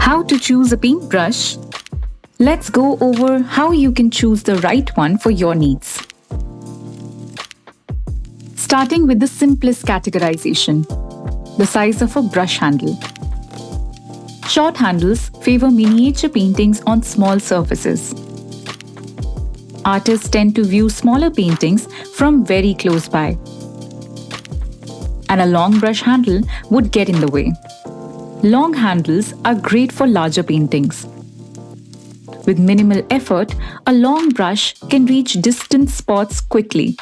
How to choose a paintbrush? Let's go over how you can choose the right one for your needs. Starting with the simplest categorization, the size of a brush handle. Short handles favor miniature paintings on small surfaces. Artists tend to view smaller paintings from very close by. And a long brush handle would get in the way. Long handles are great for larger paintings. With minimal effort, a long brush can reach distant spots quickly.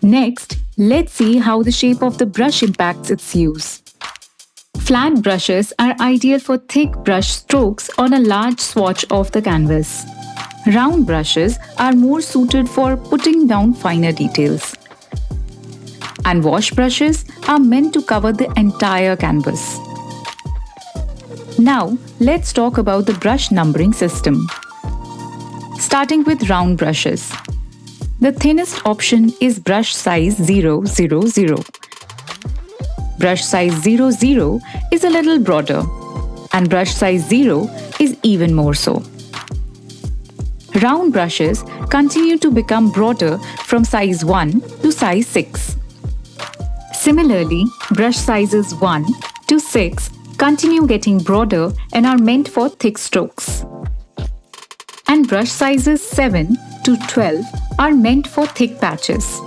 Next, let's see how the shape of the brush impacts its use. Flat brushes are ideal for thick brush strokes on a large swatch of the canvas. Round brushes are more suited for putting down finer details. And wash brushes are meant to cover the entire canvas. Now, let's talk about the brush numbering system. Starting with round brushes. The thinnest option is brush size 000. Brush size 00 is a little broader, and brush size 0 is even more so. Round brushes continue to become broader from size 1 to size 6. Similarly, brush sizes 1 to 6 continue getting broader and are meant for thick strokes. And brush sizes 7 to 12 are meant for thick patches.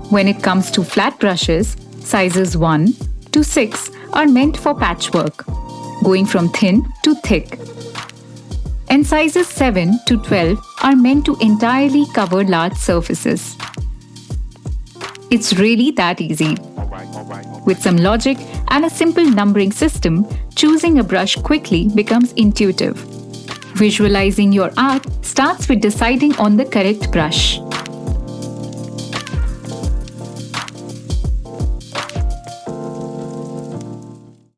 When it comes to flat brushes, sizes 1 to 6 are meant for patchwork, going from thin to thick. And sizes 7 to 12 are meant to entirely cover large surfaces. It's really that easy. With some logic and a simple numbering system, choosing a brush quickly becomes intuitive. Visualizing your art starts with deciding on the correct brush.